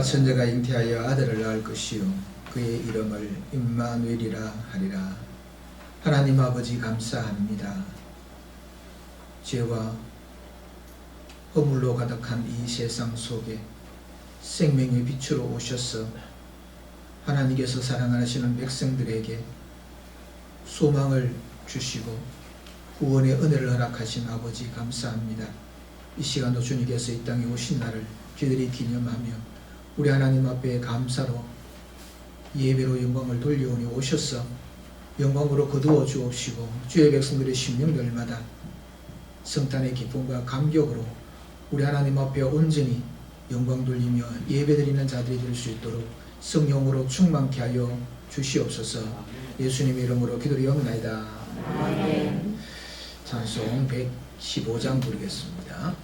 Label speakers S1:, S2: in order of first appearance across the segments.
S1: 천자가 잉태하여 아들을 낳을 것이요 그의 이름을 임마누엘이라 하리라. 하나님 아버지 감사합니다. 죄와 허물로 가득한 이 세상 속에 생명의 빛으로 오셔서 하나님께서 사랑하시는 백성들에게 소망을 주시고 구원의 은혜를 허락하신 아버지 감사합니다. 이 시간도 주님께서 이 땅에 오신 날을 저희들이 기념하며 우리 하나님 앞에 감사로 예배로 영광을 돌려오니 오셔서 영광으로 거두어 주옵시고 주의 백성들의 심령들마다 성탄의 기쁨과 감격으로 우리 하나님 앞에 온전히 영광 돌리며 예배드리는 자들이 될 수 있도록 성령으로 충만케 하여 주시옵소서. 예수님의 이름으로 기도드리옵나이다. 아멘. 찬송 115장 부르겠습니다.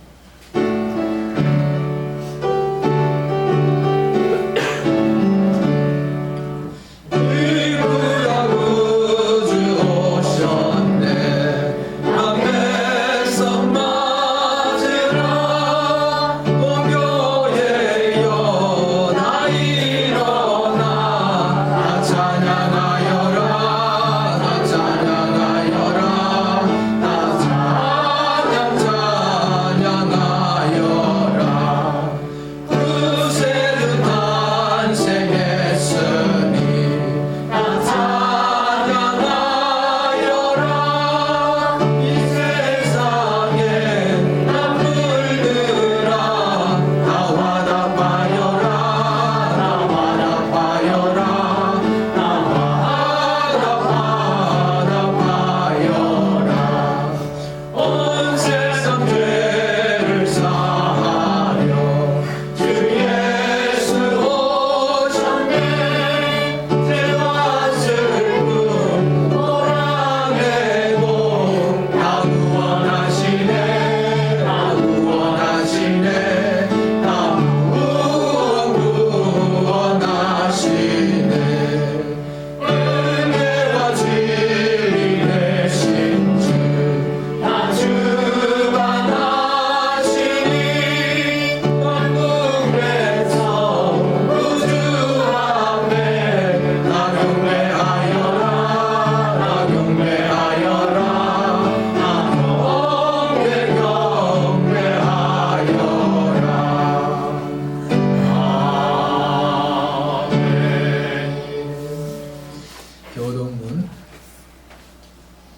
S1: 교동문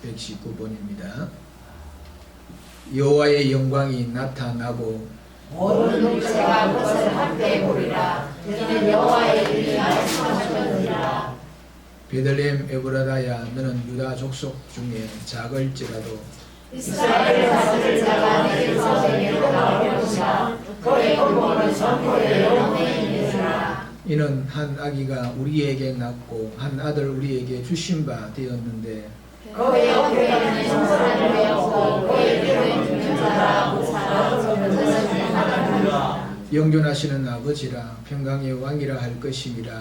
S1: 119번입니다. 여호와의 영광이 나타나고
S2: 모든 육체가 그것을 함께 보리라. 이는 여호와의 일이 말씀하셨느니라.
S1: 베들레헴 에브라다야 너는 유다 족속 중에 작을지라도
S2: 이스라엘 다스릴 자가 내게서 내게로 나올 것이라. 그의 근본은 전토의 영혼에 있느니라.
S1: 이는 한 아기가 우리에게 낳고 한 아들 우리에게 주신 바 되었는데
S2: 그의 옆에는 청소년이 되었고 그의 뒤는 죽는 자라
S1: 영존하시는 아버지라 평강의 왕이라 할 것임이라.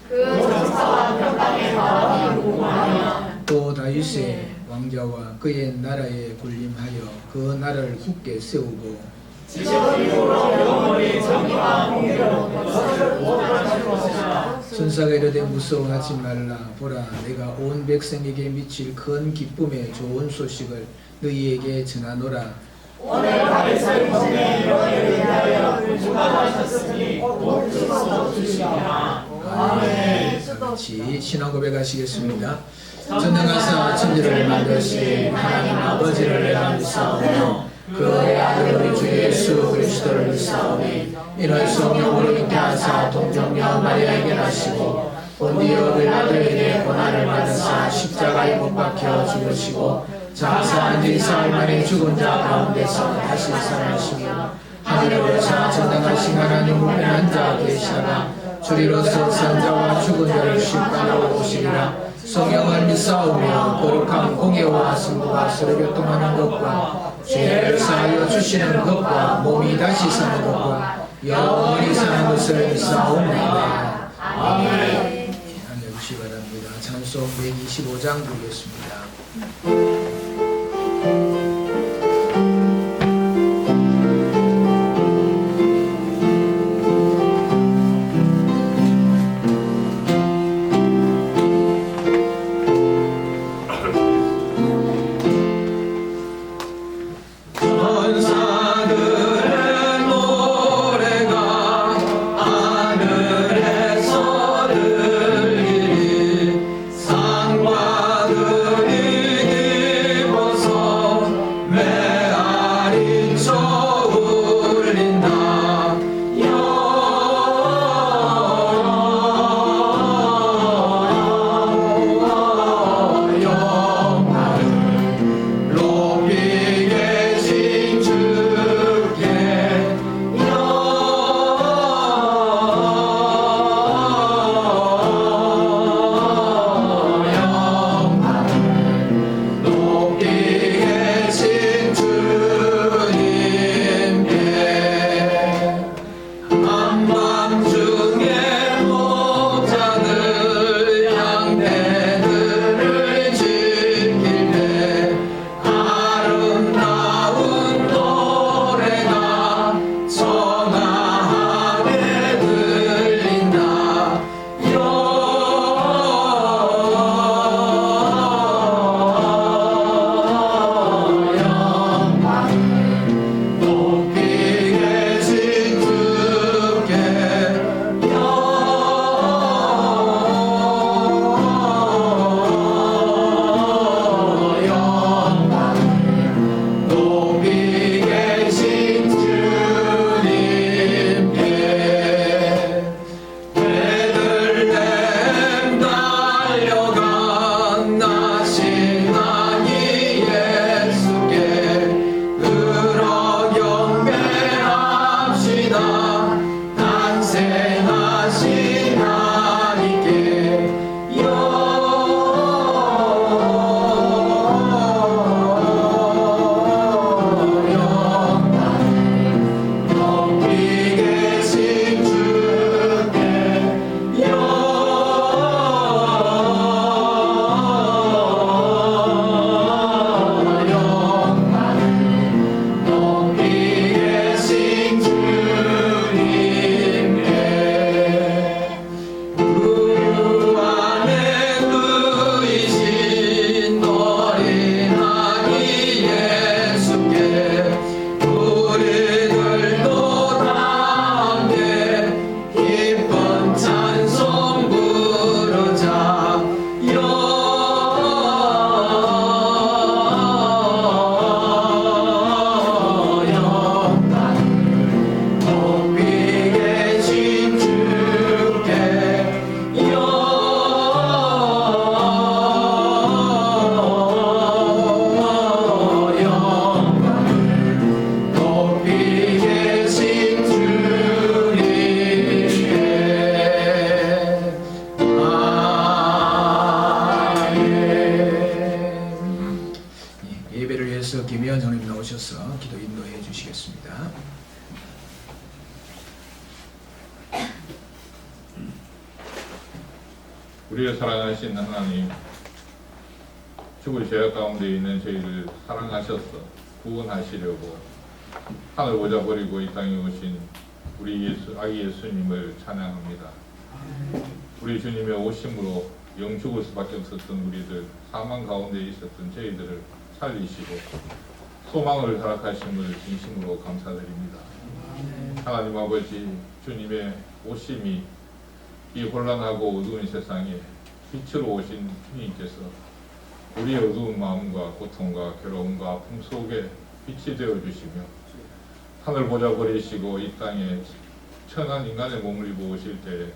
S2: 그 정사와 평강의 마음이 무궁하며
S1: 또 다윗의 왕자와 그의 나라에 군림하여 그 나라를 굳게 세우고
S2: 지존으로 영원히 정의와 공의로 것을 구원하실 것이라.
S1: 천사가 이르되 무서워하지 말라. 보라 내가 온 백성에게 미칠 큰 기쁨의 좋은 소식을 너희에게 전하노라.
S2: 오늘 다윗을 통해 너희를 위하여 구원하셨으니 곧 주소서 주시리라. 아멘.
S1: 같이 신앙 고백하시겠습니다. 전능하사 천지를 만드신 하나님 아버지를 내가 믿사오며 그의 아들 우리 주 예수 그리스도를 믿사오니 이는 성령으로 잉태하사 동정녀 마리아에게 나시고 본디오 빌라도에게 고난을 받으사 십자가에 못 박혀 죽으시고 장사한 지 사흘 만에 죽은 자 가운데서 다시 살아나시며 하늘에 오르사 전능하신 하나님 우편한 자 계시다가 주리로서 산자와 죽은 자를 심판하러 오시리라. 성령을 믿사오며 거룩한 공예와 승부가 서로 교통하는 것과 죄를 사하여 주시는 것과 몸이 다시 사는 것과 영원히 사는 것을 믿사옵나이다. 아멘. 앉아주시기 바랍니다. 찬송 125장 부르겠습니다. 김혜연 장로님 나오셔서 기도 인도해 주시겠습니다.
S3: 우리의 사랑하신 하나님, 죽을 죄악 가운데 있는 저희를 사랑하셔서 구원하시려고 하늘 보자 버리고 이 땅에 오신 우리 아기 예수님을 찬양합니다. 우리 주님의 오심으로 영 죽을 수밖에 없었던 우리들, 사망 가운데 있었던 저희들을 살리시고 소망을 허락하심을 진심으로 감사드립니다. 하나님 아버지, 주님의 오심이 이 혼란하고 어두운 세상에 빛으로 오신 주님께서 우리의 어두운 마음과 고통과 괴로움과 아픔 속에 빛이 되어주시며 하늘 보자 버리시고 이 땅에 천한 인간의 몸을 입어 오실 때에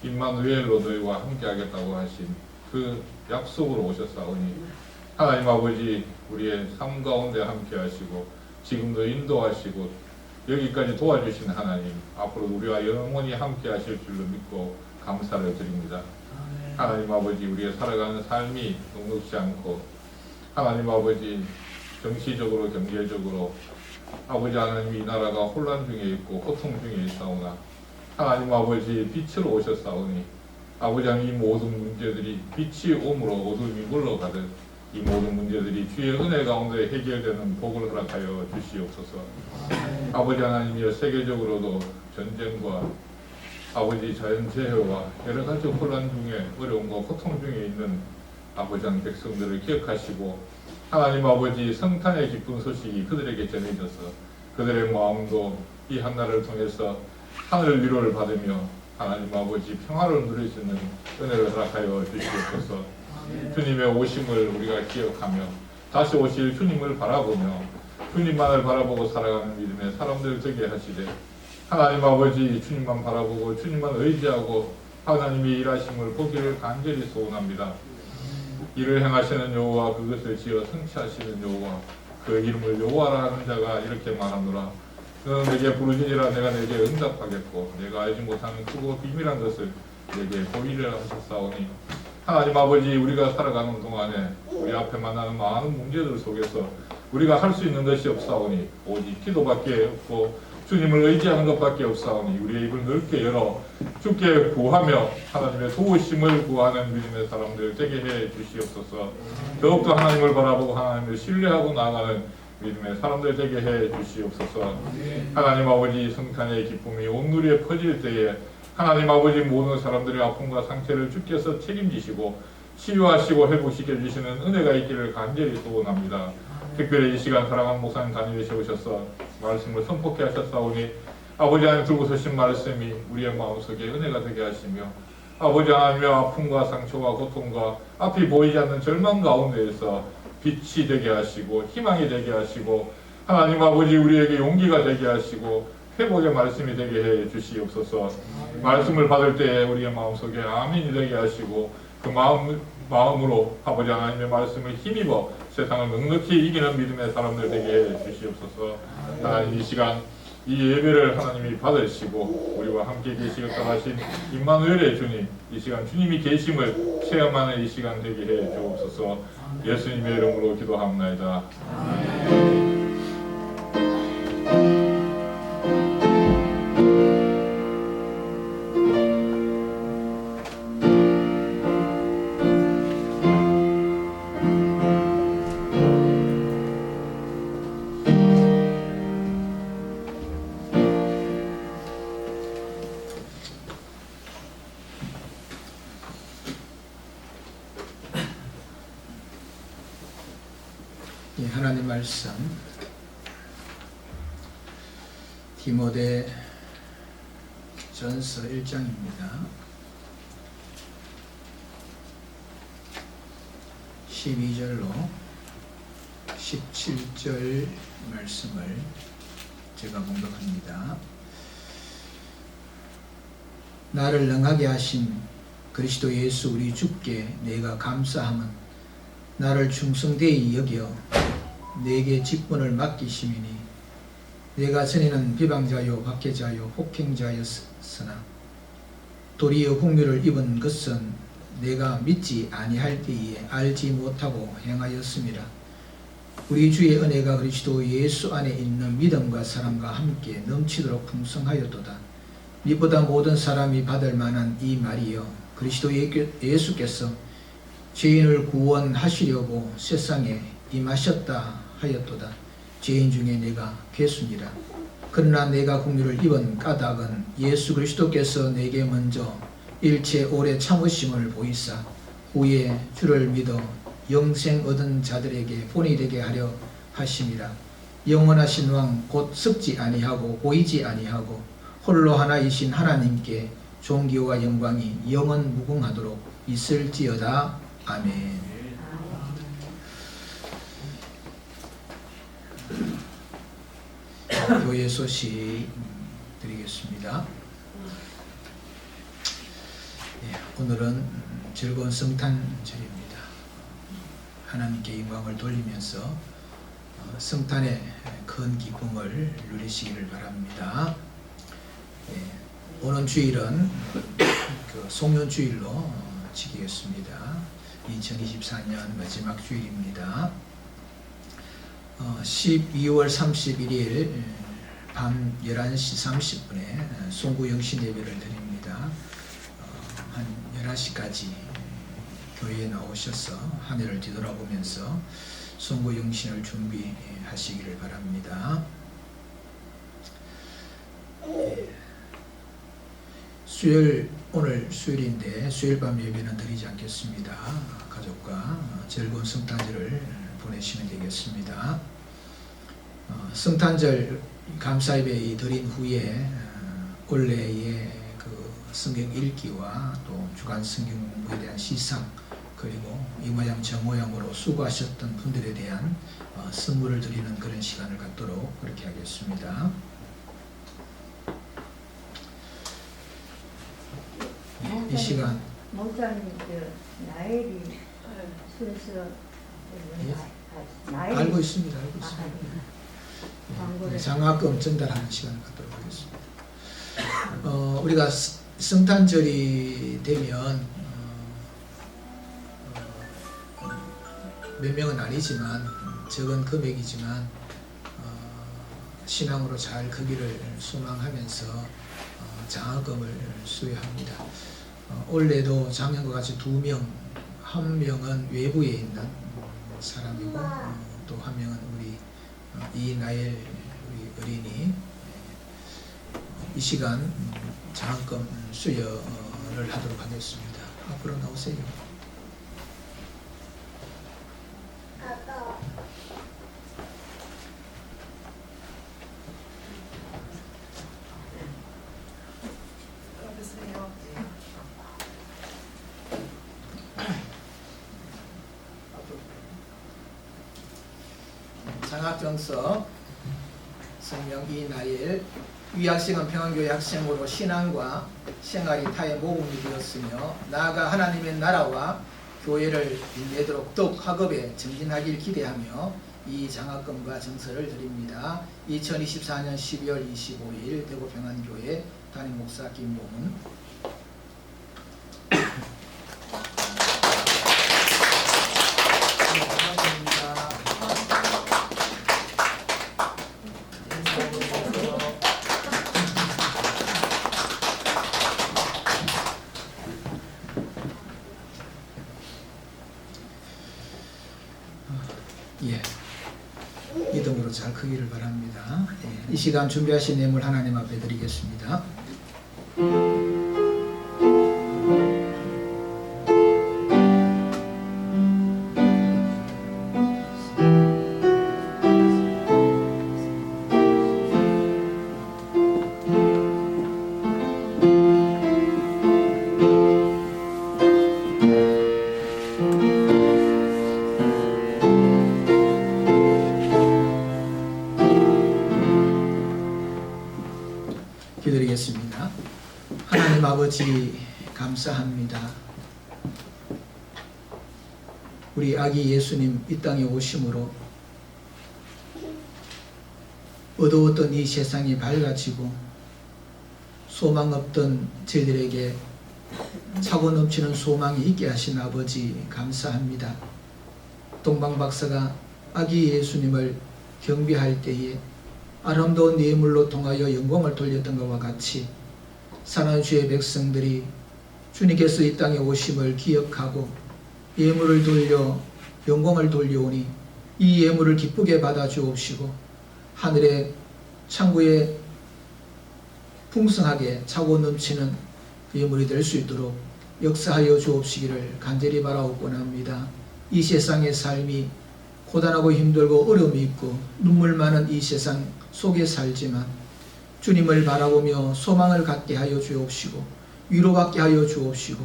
S3: 임마누엘로 너희와 함께 하겠다고 하신 그 약속으로 오셨사오니 하나님 아버지, 우리의 삶 가운데 함께 하시고 지금도 인도하시고 여기까지 도와주신 하나님, 앞으로 우리와 영원히 함께 하실 줄로 믿고 감사를 드립니다. 하나님 아버지, 우리의 살아가는 삶이 녹록지 않고 하나님 아버지, 정치적으로 경제적으로 아버지 하나님, 이 나라가 혼란 중에 있고 고통 중에 있사오나 하나님 아버지, 빛으로 오셨사오니 아버지 하나님, 이 모든 문제들이 빛이 옴으로 어둠이 물러가듯 이 모든 문제들이 주의 은혜 가운데 해결되는 복을 허락하여 주시옵소서. 아버지 하나님이여, 세계적으로도 전쟁과 아버지 자연재해와 여러 가지 혼란 중에 어려움과 고통 중에 있는 아버지 하나님 백성들을 기억하시고 하나님 아버지, 성탄의 기쁜 소식이 그들에게 전해져서 그들의 마음도 이 한날을 통해서 하늘 위로를 받으며 하나님 아버지 평화를 누릴 수 있는 은혜를 허락하여 주시옵소서. 주님의 오심을 우리가 기억하며 다시 오실 주님을 바라보며 주님만을 바라보고 살아가는 믿음의 사람들 되게 하시되 하나님 아버지, 주님만 바라보고 주님만 의지하고 하나님이 일하심을 보기를 간절히 소원합니다. 이를 행하시는 여호와, 그것을 지어 성취하시는 여호와, 그 이름을 여호와라 하는 자가 이렇게 말하노라. 너는 내게 부르짖으라 내가 내게 응답하겠고 내가 알지 못하는 크고 비밀한 것을 내게 보이리라 하셨사오니 하나님 아버지, 우리가 살아가는 동안에 우리 앞에 만나는 많은 문제들 속에서 우리가 할 수 있는 것이 없사오니 오직 기도밖에 없고 주님을 의지하는 것밖에 없사오니 우리의 입을 넓게 열어 주께 구하며 하나님의 도우심을 구하는 믿음의 사람들 되게 해 주시옵소서. 더욱더 하나님을 바라보고 하나님을 신뢰하고 나아가는 믿음의 사람들 되게 해 주시옵소서. 하나님 아버지, 성탄의 기쁨이 온 누리에 퍼질 때에 하나님 아버지, 모든 사람들의 아픔과 상처를 주께서 책임지시고 치유하시고 회복시켜 주시는 은혜가 있기를 간절히 소원합니다. 특별히 이 시간 사랑하는 목사님 담임에 세우셔서 말씀을 선포케 하셨사오니 아버지 하나님, 들고 서신 말씀이 우리의 마음속에 은혜가 되게 하시며 아버지 하나님의 아픔과 상처와 고통과 앞이 보이지 않는 절망 가운데에서 빛이 되게 하시고 희망이 되게 하시고 하나님 아버지, 우리에게 용기가 되게 하시고 회복의 말씀이 되게 해 주시옵소서. 말씀을 받을 때 우리의 마음속에 아멘이 되게 하시고 그 마음으로 아버지 하나님의 말씀을 힘입어 세상을 넉넉히 이기는 믿음의 사람들 되게 해 주시옵소서. 하나님, 이 시간 이 예배를 하나님이 받으시고 우리와 함께 계시겠다 하신 임마누엘의 주님, 이 시간 주님이 계심을 체험하는 이 시간 되게 해 주옵소서. 예수님의 이름으로 기도합나이다. 아멘.
S1: 하나님 말씀 디모데 전서 1장입니다. 12절로 17절 말씀을 제가 봉독합니다. 나를 능하게 하신 그리스도 예수 우리 주께 내가 감사함은 나를 충성되이 여겨 내게 직분을 맡기심이니 내가 전에는 비방자요 박해자요 폭행자였으나 도리어 국류를 입은 것은 내가 믿지 아니할 때에 알지 못하고 행하였음이라. 우리 주의 은혜가 그리스도 예수 안에 있는 믿음과 사랑과 함께 넘치도록 풍성하였도다. 이보다 모든 사람이 받을 만한 이 말이여 그리스도 예수께서 죄인을 구원하시려고 세상에 임하셨다 하였도다. 죄인 중에 내가 괴수니라. 그러나 내가 긍휼을 입은 까닭은 예수 그리스도께서 내게 먼저 일체 오래 참으심을 보이사 후에 주를 믿어 영생 얻은 자들에게 본이 되게 하려 하심이라. 영원하신 왕 곧 썩지 아니하고 보이지 아니하고 홀로 하나이신 하나님께 존귀와 영광이 영원 무궁하도록 있을지어다. 아멘. 교회 소식 드리겠습니다. 오늘은 즐거운 성탄절입니다. 하나님께 영광을 돌리면서 성탄의 큰 기쁨을 누리시기를 바랍니다. 오는 주일은 송년주일로 지키겠습니다. 2024년 마지막 주일입니다. 12월 31일 밤 11시 30분에 송구영신 예배를 드립니다. 한 11시까지 교회에 나오셔서 한 해를 뒤돌아보면서 송구영신을 준비하시기를 바랍니다. 오늘 수요일인데 수요일 밤 예배는 드리지 않겠습니다. 가족과 즐거운 성탄절을 보내시면 되겠습니다. 성탄절 감사예배 드린 후에 올해의 그 성경 읽기와 또 주간 성경 공부에 대한 시상 그리고 이 모양 저 모양으로 수고하셨던 분들에 대한 선물을 드리는 그런 시간을 갖도록 그렇게 하겠습니다. 이 시간
S2: 목사님 나엘이 순서
S1: 알고 있습니다. 장학금 전달하는 시간을 갖도록 하겠습니다. 우리가 성탄절이 되면 몇 명은 아니지만 적은 금액이지만 신앙으로 잘 거기를 소망하면서 장학금을 수여합니다. 올해도 작년과 같이 2명, 한 명은 외부에 있는 사람이고 또 한 명은 우리 이나엘 우리 어린이 이 시간 장학금 수여를 하도록 하겠습니다. 앞으로 나오세요. 장학증서 성명 이나엘 위학생은 평안교회 학생으로 신앙과 생활이 타의 모범이 되었으며 나아가 하나님의 나라와 교회를 인내도록 더욱 학업에 정진하길 기대하며 이 장학금과 증서를 드립니다. 2024년 12월 25일 대구 평안교회 담임 목사 김봉은. 믿음으로 잘 크기를 바랍니다. 이 시간 준비하신 예물 하나님 앞에 드리겠습니다. 기도드리겠습니다. 하나님 아버지 감사합니다. 우리 아기 예수님 이 땅에 오심으로 어두웠던 이 세상이 밝아지고 소망 없던 저희들에게 차고 넘치는 소망이 있게 하신 아버지 감사합니다. 동방 박사가 아기 예수님을 경배할 때에 아름다운 예물로 통하여 영광을 돌렸던 것과 같이 사랑하는 주의 백성들이 주님께서 이 땅에 오심을 기억하고 예물을 돌려 영광을 돌려오니 이 예물을 기쁘게 받아 주옵시고 하늘의 창고에 풍성하게 차고 넘치는 예물이 될 수 있도록 역사하여 주옵시기를 간절히 바라옵곤 합니다. 이 세상의 삶이 고단하고 힘들고 어려움이 있고 눈물 많은 이 세상 속에 살지만 주님을 바라보며 소망을 갖게 하여 주옵시고 위로받게 하여 주옵시고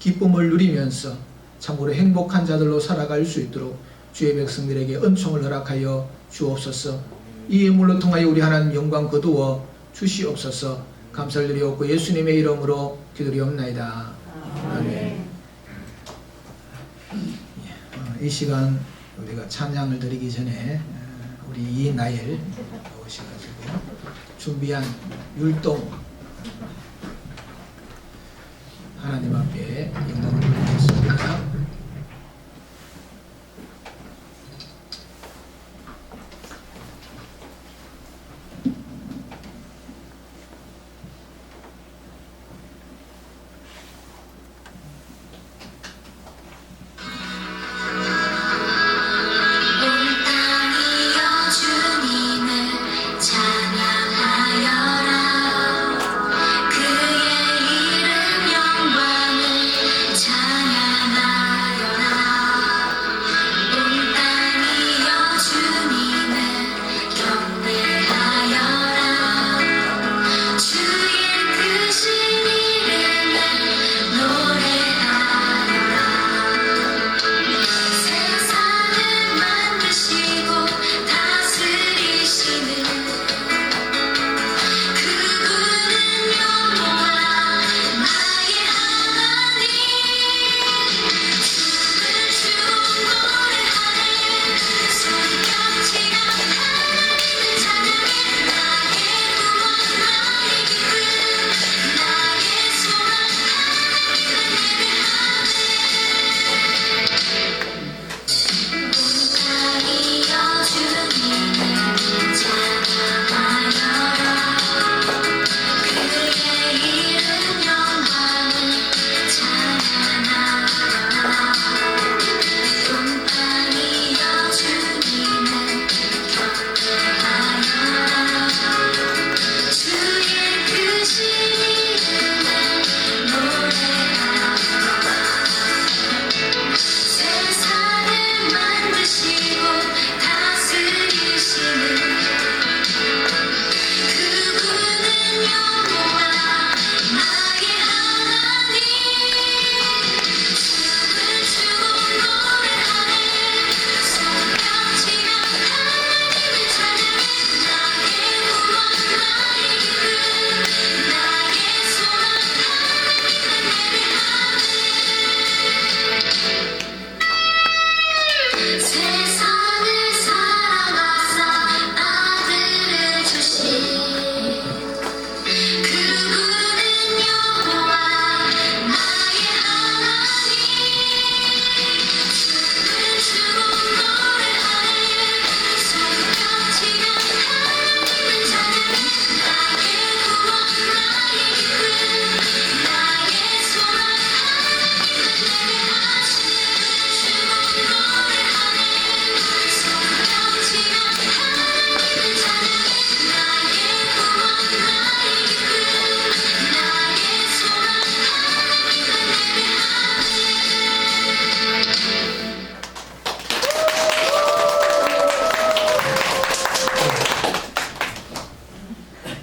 S1: 기쁨을 누리면서 참으로 행복한 자들로 살아갈 수 있도록 주의 백성들에게 은총을 허락하여 주옵소서. 이 예물로 통하여 우리 하나님 영광 거두어 주시옵소서. 감사를 드리옵고 예수님의 이름으로 기도리옵나이다. 아멘. 이 시간 우리가 찬양을 드리기 전에 우리 이나일 오셔가지고 준비한 율동 하나님 앞에 영광을 돌리겠습니다.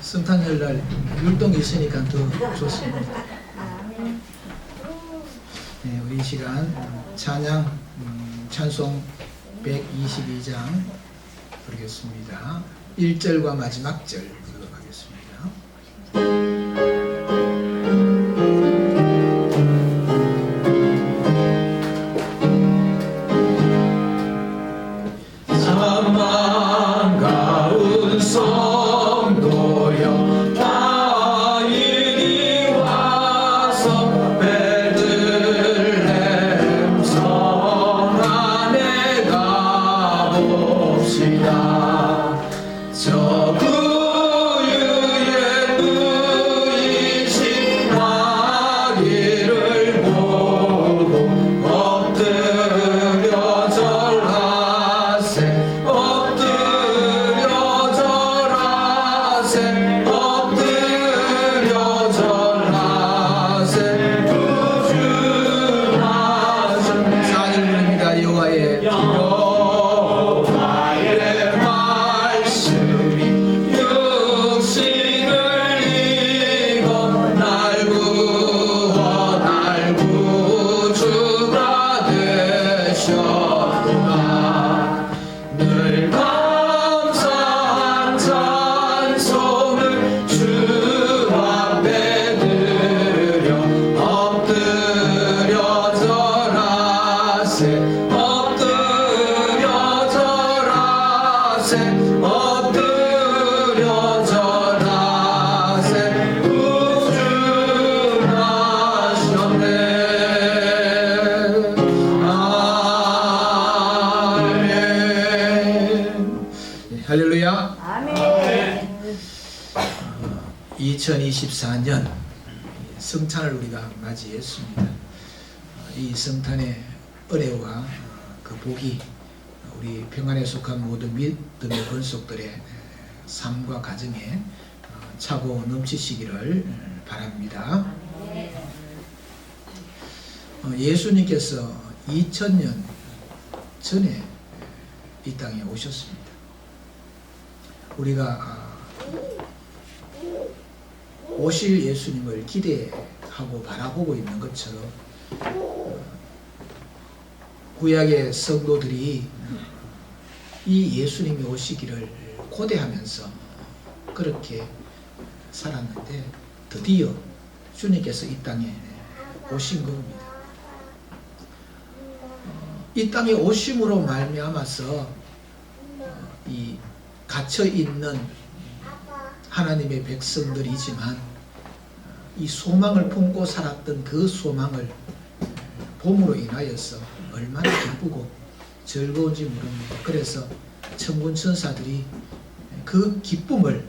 S1: 성탄절날 율동이 있으니까 더 좋습니다. 네, 우리 이 시간 찬양 찬송 122장 부르겠습니다. 1절과 마지막 절 부르도록 하겠습니다. 사망 가운 성도여 다 이리 와서 베들레헴 성 안에 가보라. 할렐루야.
S2: 아멘.
S1: 2024년 성탄을 우리가 맞이했습니다. 이 성탄의 은혜와 그 복이 우리 평안에 속한 모든 믿음의 권속들의 삶과 가정에 차고 넘치시기를 바랍니다. 예수님께서 2000년 전에 이 땅에 오셨습니다. 우리가 오실 예수님을 기대하고 바라보고 있는 것처럼 구약의 성도들이 이 예수님이 오시기를 고대하면서 그렇게 살았는데 드디어 주님께서 이 땅에 오신 겁니다. 이 땅에 오심으로 말미암아서 이 갇혀 있는 하나님의 백성들이지만 이 소망을 품고 살았던 그 소망을 봄으로 인하여서 얼마나 기쁘고 즐거운지 모릅니다. 그래서 천군 천사들이 그 기쁨을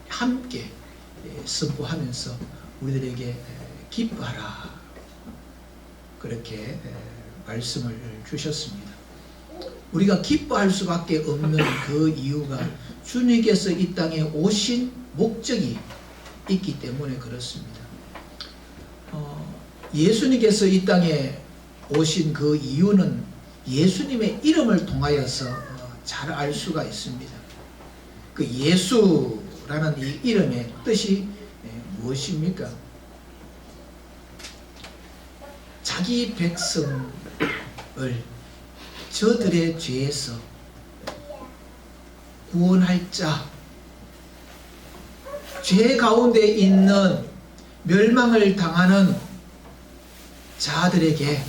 S1: 함께 선포하면서 우리들에게 기뻐하라 그렇게 말씀을 주셨습니다. 우리가 기뻐할 수밖에 없는 그 이유가 주님께서 이 땅에 오신 목적이 있기 때문에 그렇습니다. 예수님께서 이 땅에 오신 그 이유는 예수님의 이름을 통하여서 잘 알 수가 있습니다. 그 예수라는 이 이름의 뜻이 무엇입니까? 자기 백성을 저들의 죄에서 구원할 자, 죄 가운데 있는 멸망을 당하는 자들에게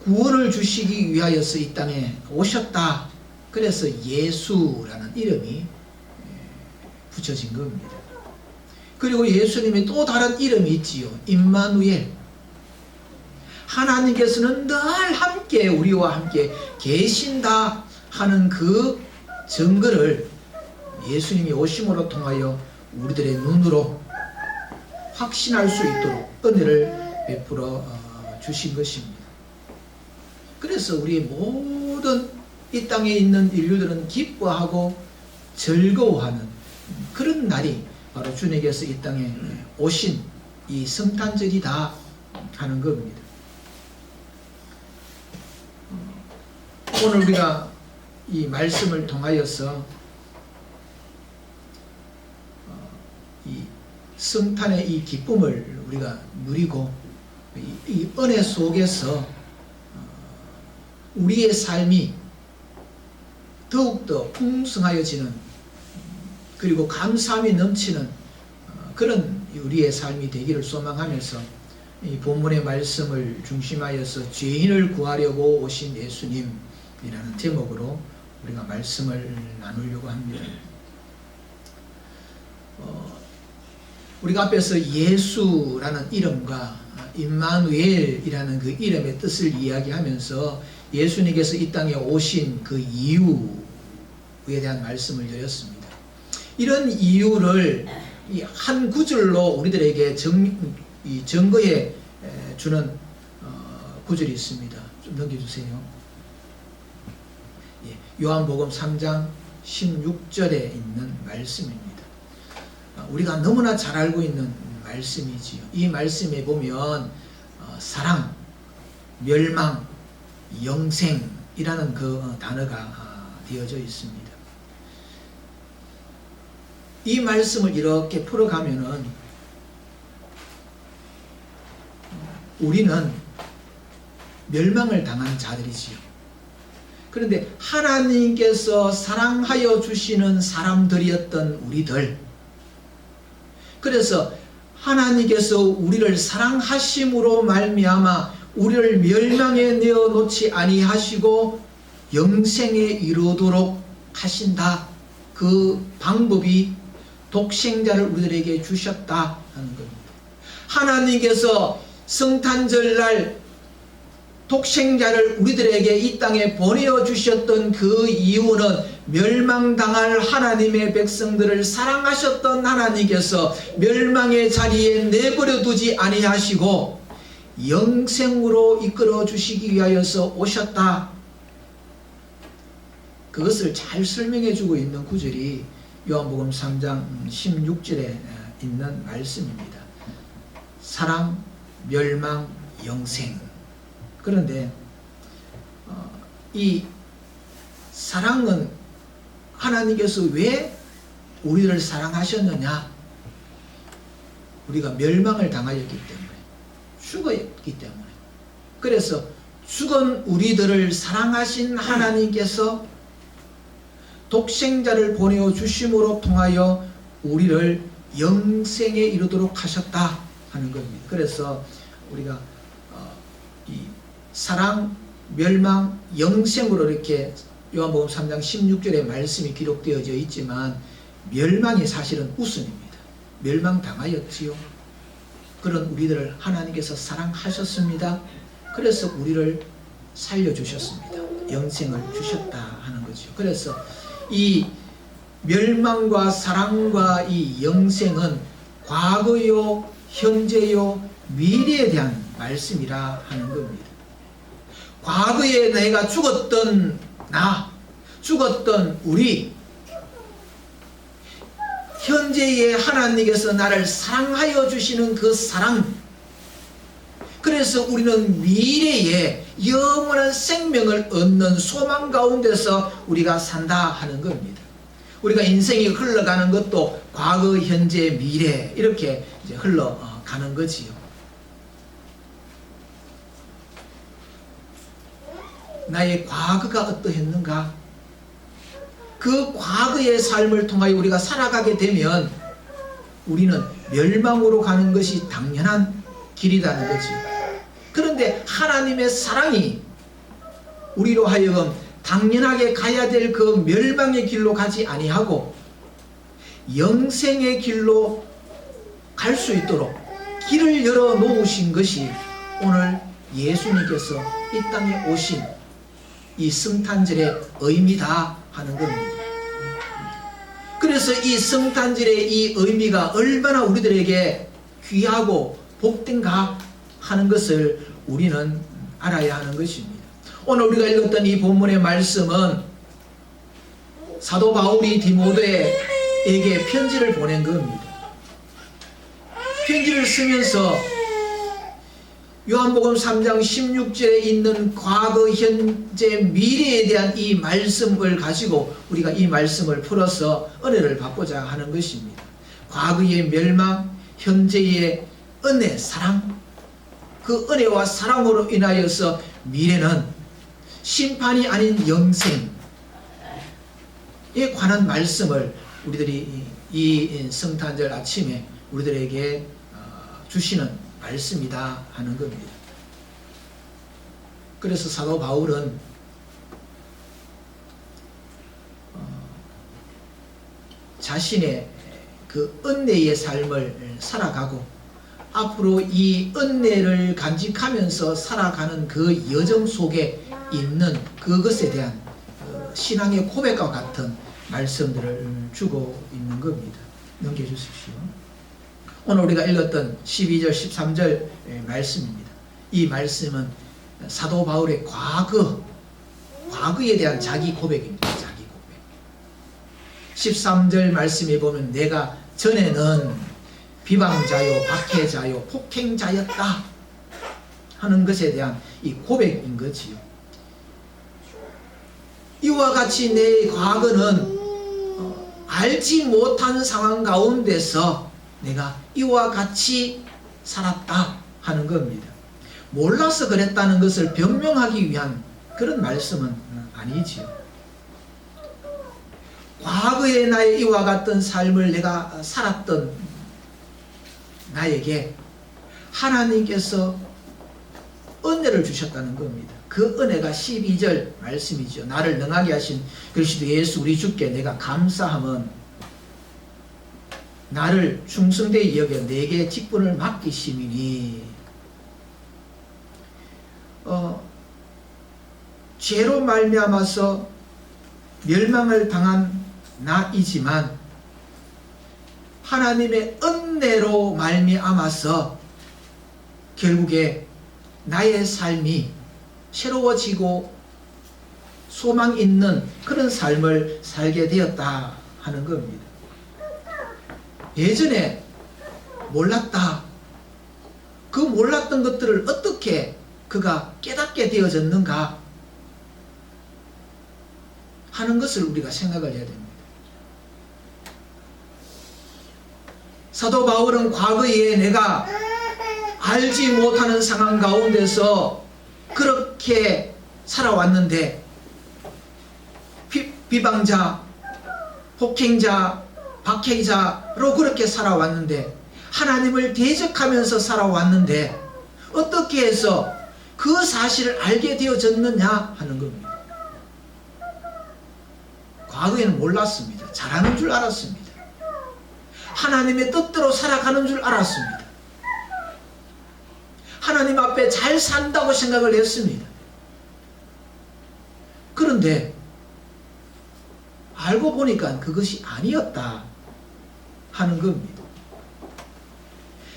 S1: 구원을 주시기 위하여서 이 땅에 오셨다. 그래서 예수라는 이름이 붙여진 겁니다. 그리고 예수님의 또 다른 이름이 있지요. 임마누엘. 하나님께서는 늘 함께 우리와 함께 계신다 하는 그 증거를 예수님이 오심으로 통하여 우리들의 눈으로 확신할 수 있도록 은혜를 베풀어 주신 것입니다. 그래서 우리의 모든 이 땅에 있는 인류들은 기뻐하고 즐거워하는 그런 날이 바로 주님께서 이 땅에 오신 이 성탄절이다 하는 겁니다. 오늘 우리가 이 말씀을 통하여서 이 성탄의 이 기쁨을 우리가 누리고 이 은혜 속에서 우리의 삶이 더욱더 풍성하여지는 그리고 감사함이 넘치는 그런 우리의 삶이 되기를 소망하면서 이 본문의 말씀을 중심하여서 죄인을 구하려고 오신 예수님이라는 제목으로 우리가 말씀을 나누려고 합니다. 우리가 앞에서 예수라는 이름과 임마누엘이라는 그 이름의 뜻을 이야기하면서 예수님께서 이 땅에 오신 그 이유에 대한 말씀을 드렸습니다. 이런 이유를 한 구절로 우리들에게 증거해 주는 구절이 있습니다. 좀 넘겨주세요. 요한복음 3장 16절에 있는 말씀입니다. 우리가 너무나 잘 알고 있는 말씀이지요. 이 말씀에 보면 사랑, 멸망, 영생이라는 그 단어가 되어져 있습니다. 이 말씀을 이렇게 풀어가면은 우리는 멸망을 당한 자들이지요. 그런데 하나님께서 사랑하여 주시는 사람들이었던 우리들, 그래서 하나님께서 우리를 사랑하심으로 말미암아 우리를 멸망에 내어 놓지 아니하시고 영생에 이르도록 하신다. 그 방법이 독생자를 우리들에게 주셨다 하는 겁니다. 하나님께서 성탄절날 독생자를 우리들에게 이 땅에 보내어 주셨던 그 이유는 멸망당할 하나님의 백성들을 사랑하셨던 하나님께서 멸망의 자리에 내버려 두지 아니하시고 영생으로 이끌어 주시기 위하여서 오셨다. 그것을 잘 설명해 주고 있는 구절이 요한복음 3장 16절에 있는 말씀입니다. 사랑, 멸망, 영생. 그런데 이 사랑은 하나님께서 왜 우리를 사랑하셨느냐? 우리가 멸망을 당하였기 때문에, 죽었기 때문에. 그래서 죽은 우리들을 사랑하신 하나님께서 독생자를 보내어 주심으로 통하여 우리를 영생에 이르도록 하셨다 하는 겁니다. 그래서 우리가 이 사랑, 멸망, 영생으로 이렇게 요한복음 3장 16절의 말씀이 기록되어져 있지만 멸망이 사실은 우선입니다. 멸망당하였지요. 그런 우리들을 하나님께서 사랑하셨습니다. 그래서 우리를 살려주셨습니다. 영생을 주셨다 하는 거죠. 그래서 이 멸망과 사랑과 이 영생은 과거요, 현재요, 미래에 대한 말씀이라 하는 겁니다. 과거에 내가 죽었던 나, 죽었던 우리, 현재에 하나님께서 나를 사랑하여 주시는 그 사랑, 그래서 우리는 미래에 영원한 생명을 얻는 소망 가운데서 우리가 산다 하는 겁니다. 우리가 인생이 흘러가는 것도 과거, 현재, 미래 이렇게 이제 흘러가는 거지요. 나의 과거가 어떠했는가? 그 과거의 삶을 통하여 우리가 살아가게 되면 우리는 멸망으로 가는 것이 당연한 길이라는 거지. 그런데 하나님의 사랑이 우리로 하여금 당연하게 가야 될 그 멸망의 길로 가지 아니하고 영생의 길로 갈 수 있도록 길을 열어 놓으신 것이 오늘 예수님께서 이 땅에 오신 이 성탄절의 의미다 하는 겁니다. 그래서 이 성탄절의 이 의미가 얼마나 우리들에게 귀하고 복된가 하는 것을 우리는 알아야 하는 것입니다. 오늘 우리가 읽었던 이 본문의 말씀은 사도 바울이 디모데에게 편지를 보낸 겁니다. 편지를 쓰면서 요한복음 3장 16절에 있는 과거, 현재, 미래에 대한 이 말씀을 가지고 우리가 이 말씀을 풀어서 은혜를 받고자 하는 것입니다. 과거의 멸망, 현재의 은혜, 사랑, 그 은혜와 사랑으로 인하여서 미래는 심판이 아닌 영생에 관한 말씀을 우리들이 이 성탄절 아침에 우리들에게 주시는 말씀이다 하는 겁니다. 그래서 사도 바울은 자신의 그 은혜의 삶을 살아가고 앞으로 이 은혜를 간직하면서 살아가는 그 여정 속에 있는 그것에 대한 신앙의 고백과 같은 말씀들을 주고 있는 겁니다. 넘겨주십시오. 오늘 우리가 읽었던 12절 13절 말씀입니다. 이 말씀은 사도 바울의 과거에 대한 자기 고백입니다. 자기 고백. 13절 말씀에 보면 내가 전에는 비방자요, 박해자요, 폭행자였다 하는 것에 대한 이 고백인 거지요. 이와 같이 내 과거는 알지 못한 상황 가운데서 내가 이와 같이 살았다 하는 겁니다. 몰라서 그랬다는 것을 변명하기 위한 그런 말씀은 아니지요. 과거의 나의 이와 같은 삶을 내가 살았던 나에게 하나님께서 은혜를 주셨다는 겁니다. 그 은혜가 12절 말씀이죠. 나를 능하게 하신 그리스도 예수 우리 주께 내가 감사함은 나를 충성되이 여겨 내게 직분을 맡기심이니. 죄로 말미암아서 멸망을 당한 나이지만 하나님의 은혜로 말미암아서 결국에 나의 삶이 새로워지고 소망 있는 그런 삶을 살게 되었다 하는 겁니다. 예전에 몰랐다. 그 몰랐던 것들을 어떻게 그가 깨닫게 되어졌는가 하는 것을 우리가 생각을 해야 됩니다. 사도 바울은 과거에 내가 알지 못하는 상황 가운데서 그렇게 살아왔는데 비방자, 폭행자, 박해자로 그렇게 살아왔는데 하나님을 대적하면서 살아왔는데 어떻게 해서 그 사실을 알게 되어졌느냐 하는 겁니다. 과거에는 몰랐습니다. 잘하는 줄 알았습니다. 하나님의 뜻대로 살아가는 줄 알았습니다. 하나님 앞에 잘 산다고 생각을 했습니다. 그런데 알고 보니까 그것이 아니었다 하는 겁니다.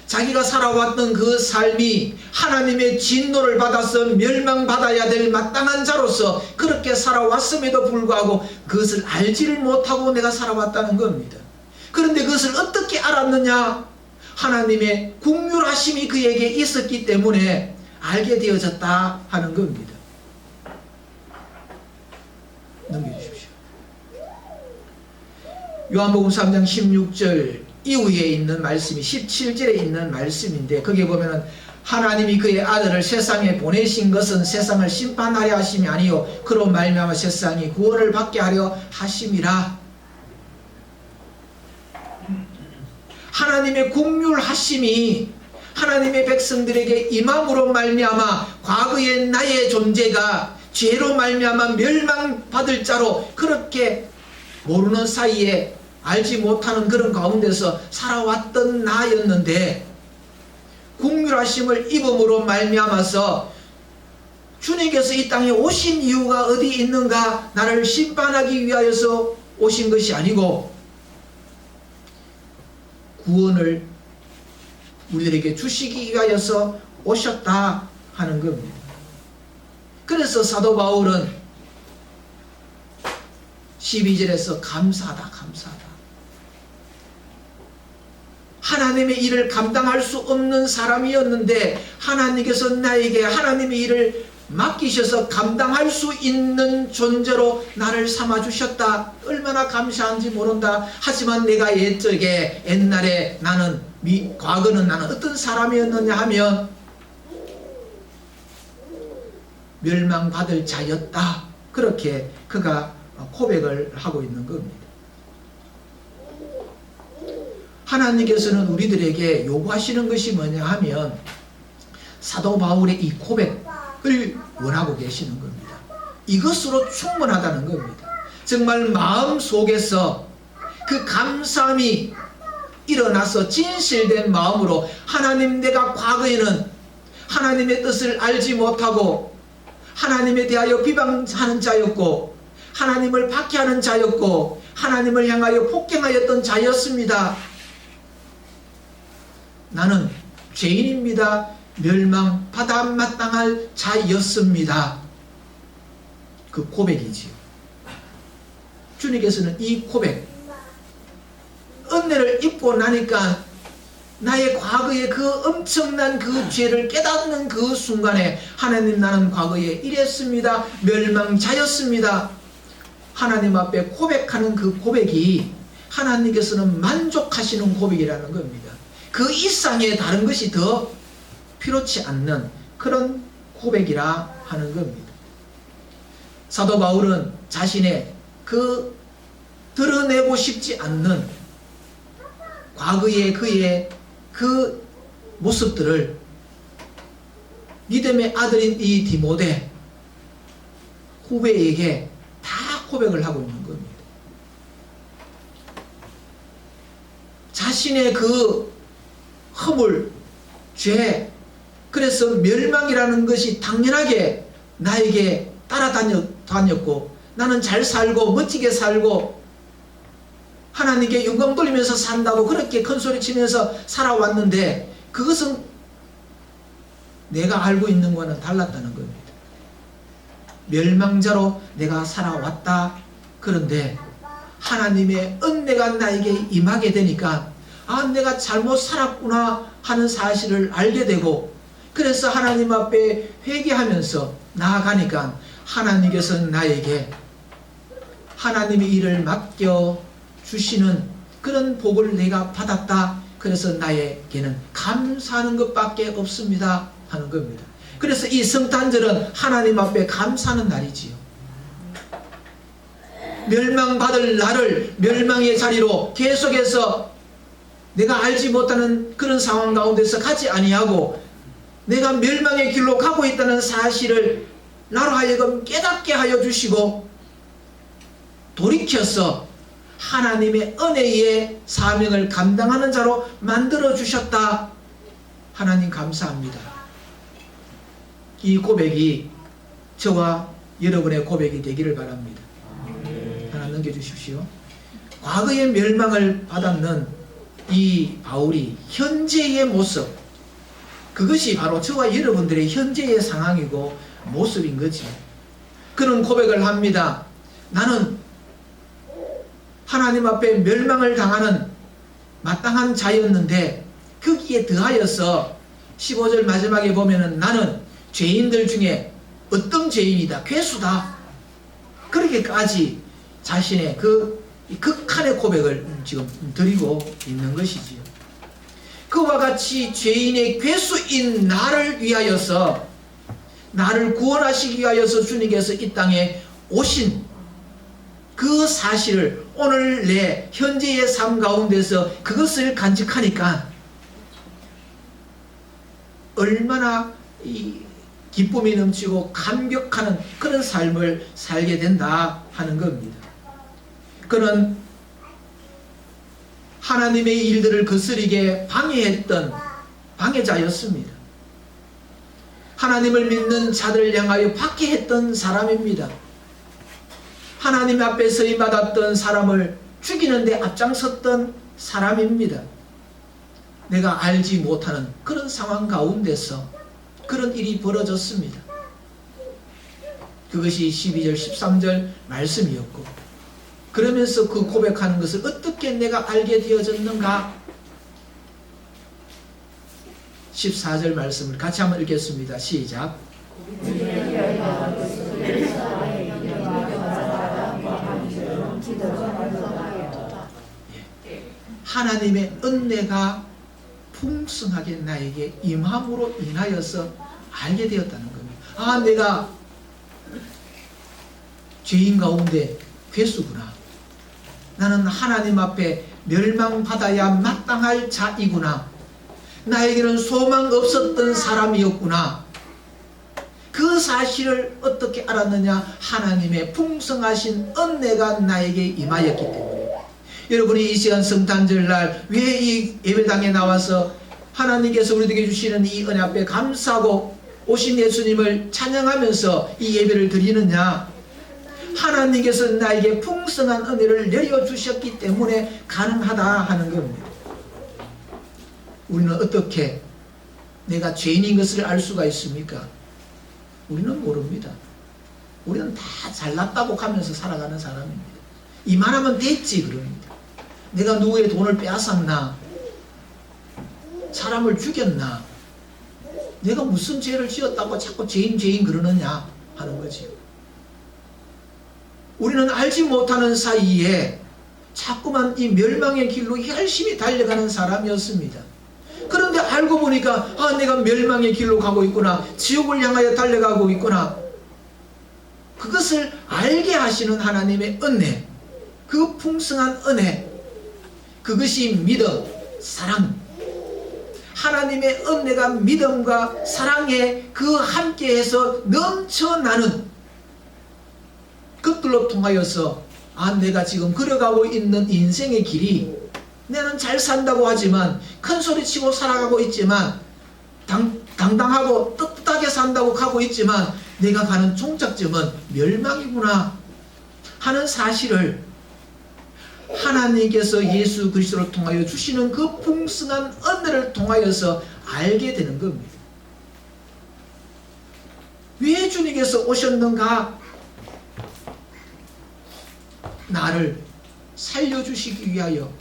S1: 자기가 살아왔던 그 삶이 하나님의 진노를 받아서 멸망받아야 될 마땅한 자로서 그렇게 살아왔음에도 불구하고 그것을 알지를 못하고 내가 살아왔다는 겁니다. 그런데 그것을 어떻게 알았느냐? 하나님의 긍휼하심이 그에게 있었기 때문에 알게 되어졌다 하는 겁니다. 넘겨주십시오. 요한복음 3장 16절 이후에 있는 말씀이 17절에 있는 말씀인데 거기에 보면은 하나님이 그의 아들을 세상에 보내신 것은 세상을 심판하려 하심이 아니요 그로 말미암아 세상이 구원을 받게 하려 하심이라. 하나님의 긍휼하심이 하나님의 백성들에게 임함으로 말미암아 과거의 나의 존재가 죄로 말미암아 멸망받을 자로 그렇게 모르는 사이에 알지 못하는 그런 가운데서 살아왔던 나였는데 긍휼하심을 입음으로 말미암아서 주님께서 이 땅에 오신 이유가 어디 있는가? 나를 심판하기 위하여서 오신 것이 아니고 구원을 우리들에게 주시기 위하여서 오셨다 하는 겁니다. 그래서 사도 바울은 12절에서 감사하다 감사하다. 하나님의 일을 감당할 수 없는 사람이었는데 하나님께서 나에게 하나님의 일을 맡기셔서 감당할 수 있는 존재로 나를 삼아주셨다. 얼마나 감사한지 모른다. 하지만 내가 옛날에 나는 과거는 나는 어떤 사람이었느냐 하면 멸망받을 자였다. 그렇게 그가 고백을 하고 있는 겁니다. 하나님께서는 우리들에게 요구하시는 것이 뭐냐 하면 사도 바울의 이 고백을 원하고 계시는 겁니다. 이것으로 충분하다는 겁니다. 정말 마음 속에서 그 감사함이 일어나서 진실된 마음으로 하나님 내가 과거에는 하나님의 뜻을 알지 못하고 하나님에 대하여 비방하는 자였고 하나님을 박해하는 자였고 하나님을 향하여 폭행하였던 자였습니다. 나는 죄인입니다. 멸망받아 마땅할 자였습니다. 그 고백이지요. 주님께서는 이 고백, 은혜를 입고 나니까 나의 과거의 그 엄청난 그 죄를 깨닫는 그 순간에 하나님 나는 과거에 이랬습니다. 멸망자였습니다. 하나님 앞에 고백하는 그 고백이 하나님께서는 만족하시는 고백이라는 겁니다. 그 이상의 다른 것이 더 필요치 않는 그런 고백이라 하는 겁니다. 사도 바울은 자신의 그 드러내고 싶지 않는 과거의 그의 그 모습들을 믿음의 아들인 이 디모데 후배에게 다 고백을 하고 있는 겁니다. 자신의 그 허물, 죄, 그래서 멸망이라는 것이 당연하게 나에게 따라다녔고 나는 잘 살고 멋지게 살고 하나님께 영광 돌리면서 산다고 그렇게 큰소리 치면서 살아왔는데 그것은 내가 알고 있는 것과는 달랐다는 겁니다. 멸망자로 내가 살아왔다. 그런데 하나님의 은혜가 나에게 임하게 되니까 아, 내가 잘못 살았구나 하는 사실을 알게 되고 그래서 하나님 앞에 회개하면서 나아가니까 하나님께서 나에게 하나님의 일을 맡겨 주시는 그런 복을 내가 받았다. 그래서 나에게는 감사하는 것밖에 없습니다 하는 겁니다. 그래서 이 성탄절은 하나님 앞에 감사하는 날이지요. 멸망받을 나를 멸망의 자리로 계속해서 내가 알지 못하는 그런 상황 가운데서 가지 아니하고 내가 멸망의 길로 가고 있다는 사실을 나로 하여금 깨닫게 하여 주시고 돌이켜서 하나님의 은혜의 사명을 감당하는 자로 만들어 주셨다. 하나님 감사합니다. 이 고백이 저와 여러분의 고백이 되기를 바랍니다. 하나 넘겨주십시오. 과거의 멸망을 받았는 이 바울이 현재의 모습, 그것이 바로 저와 여러분들의 현재의 상황이고 모습인 거지. 그는 고백을 합니다. 나는 하나님 앞에 멸망을 당하는 마땅한 자였는데 거기에 더하여서 15절 마지막에 보면은 나는 죄인들 중에 어떤 죄인이다, 괴수다, 그렇게까지 자신의 그 극한의 고백을 지금 드리고 있는 것이지요. 그와 같이 죄인의 괴수인 나를 위하여서, 나를 구원하시기 위하여서 주님께서 이 땅에 오신 그 사실을 오늘 내 현재의 삶 가운데서 그것을 간직하니까 얼마나 기쁨이 넘치고 감격하는 그런 삶을 살게 된다 하는 겁니다. 그는 하나님의 일들을 거스리게 방해했던 방해자였습니다. 하나님을 믿는 자들을 향하여 박해했던 사람입니다. 하나님 앞에 서임받았던 사람을 죽이는 데 앞장섰던 사람입니다. 내가 알지 못하는 그런 상황 가운데서 그런 일이 벌어졌습니다. 그것이 12절 13절 말씀이었고, 그러면서 그 고백하는 것을 어떻게 내가 알게 되어졌는가? 14절 말씀을 같이 한번 읽겠습니다. 시작. 하나님의 은혜가 풍성하게 나에게 임함으로 인하여서 알게 되었다는 겁니다. 아, 내가 죄인 가운데 괴수구나. 나는 하나님 앞에 멸망받아야 마땅할 자이구나. 나에게는 소망 없었던 사람이었구나. 그 사실을 어떻게 알았느냐? 하나님의 풍성하신 은혜가 나에게 임하였기 때문에. 여러분이 이 시간 성탄절날 왜 이 예배당에 나와서 하나님께서 우리에게 주시는 이 은혜 앞에 감사하고 오신 예수님을 찬양하면서 이 예배를 드리느냐? 하나님께서 나에게 풍성한 은혜를 내려주셨기 때문에 가능하다 하는 겁니다. 우리는 어떻게 내가 죄인인 것을 알 수가 있습니까? 우리는 모릅니다. 우리는 다 잘났다고 하면서 살아가는 사람입니다. 이만하면 됐지 그럽니다. 내가 누구의 돈을 빼앗았나? 사람을 죽였나? 내가 무슨 죄를 지었다고 자꾸 죄인 그러느냐 하는 거지요. 우리는 알지 못하는 사이에 자꾸만 이 멸망의 길로 열심히 달려가는 사람이었습니다. 그런데 알고 보니까 아, 내가 멸망의 길로 가고 있구나, 지옥을 향하여 달려가고 있구나. 그것을 알게 하시는 하나님의 은혜, 그 풍성한 은혜, 그것이 믿음, 사랑, 하나님의 은혜가 믿음과 사랑에 그 함께해서 넘쳐나는 것들로 통하여서 내가 지금 걸어가고 있는 인생의 길이 나는 잘 산다고 하지만 큰 소리치고 살아가고 있지만 당당하고 떳떳하게 산다고 가고 있지만 내가 가는 종착점은 멸망이구나 하는 사실을 하나님께서 예수 그리스도를 통하여 주시는 그 풍성한 은혜를 통하여서 알게 되는 겁니다. 왜 주님께서 오셨는가? 나를 살려주시기 위하여,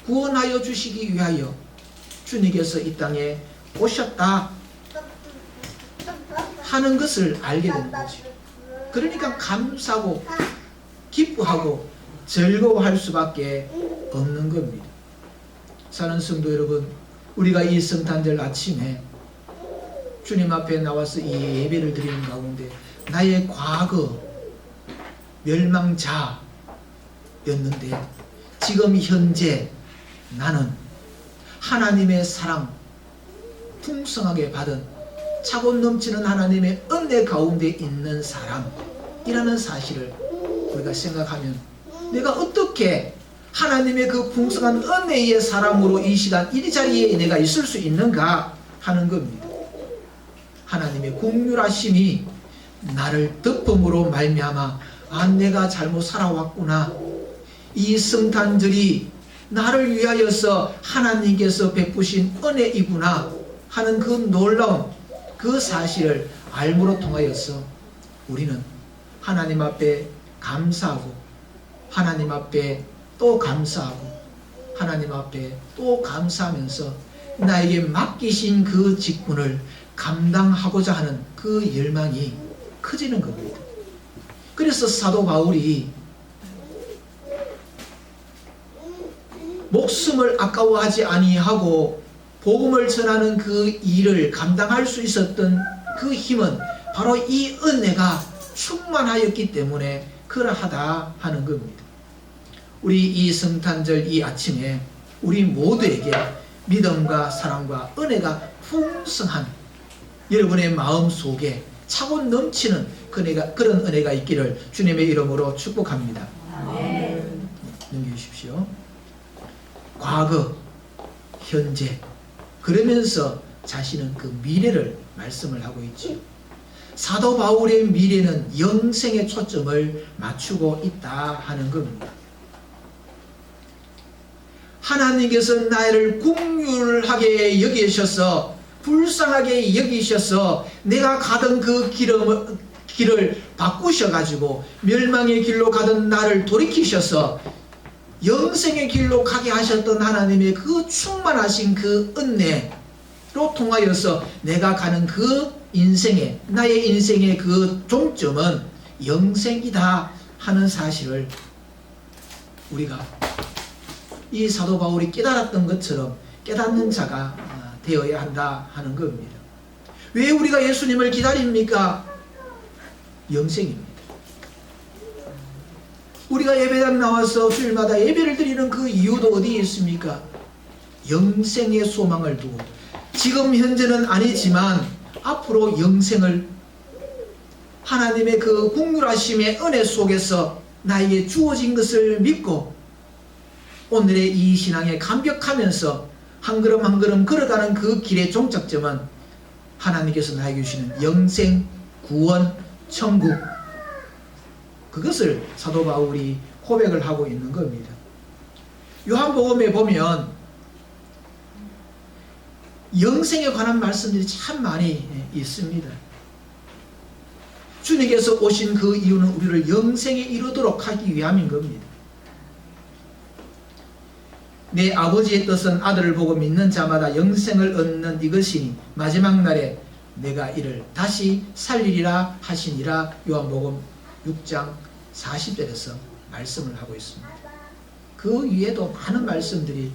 S1: 구원하여 주시기 위하여 주님께서 이 땅에 오셨다 하는 것을 알게 되는 거죠. 그러니까 감사하고 기뻐하고 즐거워할 수밖에 없는 겁니다. 사랑하는 성도 여러분, 우리가 이 성탄절 아침에 주님 앞에 나와서 이 예배를 드리는 가운데 나의 과거 멸망자였는데 지금 현재 나는 하나님의 사랑 풍성하게 받은 차고 넘치는 하나님의 은혜 가운데 있는 사람이라는 사실을 우리가 생각하면 내가 어떻게 하나님의 그 풍성한 은혜의 사람으로 이 시간 이 자리에 내가 있을 수 있는가 하는 겁니다. 하나님의 긍휼하심이 나를 덮음으로 말미암아 내가 잘못 살아왔구나, 이 성탄절이 나를 위하여서 하나님께서 베푸신 은혜이구나 하는 그 놀라운 그 사실을 알므로 통하여서 우리는 하나님 앞에 감사하고 하나님 앞에 또 감사하고 하나님 앞에 또 감사하면서 나에게 맡기신 그 직분을 감당하고자 하는 그 열망이 커지는 겁니다. 그래서 사도 바울이 목숨을 아까워하지 아니하고 복음을 전하는 그 일을 감당할 수 있었던 그 힘은 바로 이 은혜가 충만하였기 때문에 그러하다 하는 겁니다. 우리 이 성탄절 이 아침에 우리 모두에게 믿음과 사랑과 은혜가 풍성한 여러분의 마음 속에 차고 넘치는 그런 은혜가 있기를 주님의 이름으로 축복합니다. 넘겨주십시오. 과거, 현재, 그러면서 자신은 그 미래를 말씀을 하고 있지요. 사도 바울의 미래는 영생의 초점을 맞추고 있다 하는 겁니다. 하나님께서 나를 긍휼하게 여기셔서 불쌍하게 여기셔서 내가 가던 그 길을 바꾸셔가지고 멸망의 길로 가던 나를 돌이키셔서 영생의 길로 가게 하셨던 하나님의 그 충만하신 그 은혜로 통하여서 내가 가는 그 인생의 나의 인생의 그 종점은 영생이다 하는 사실을 우리가 이 사도 바울이 깨달았던 것처럼 깨닫는 자가 되어야 한다 하는 겁니다. 왜 우리가 예수님을 기다립니까? 영생입니다. 우리가 예배당 나와서 주일마다 예배를 드리는 그 이유도 어디에 있습니까? 영생의 소망을 두고 지금 현재는 아니지만 앞으로 영생을 하나님의 그 긍휼하심의 은혜 속에서 나에게 주어진 것을 믿고 오늘의 이 신앙에 감격하면서 한 걸음 한 걸음 걸어가는 그 길의 종착점은 하나님께서 나에게 주시는 영생, 구원, 천국, 그것을 사도 바울이 고백을 하고 있는 겁니다. 요한복음에 보면 영생에 관한 말씀들이 참 많이 있습니다. 주님께서 오신 그 이유는 우리를 영생에 이르도록 하기 위함인 겁니다. 내 아버지의 뜻은 아들을 보고 믿는 자마다 영생을 얻는 이것이니 마지막 날에 내가 이를 다시 살리리라 하시니라. 요한복음 6장 40절에서 말씀을 하고 있습니다. 그 위에도 많은 말씀들이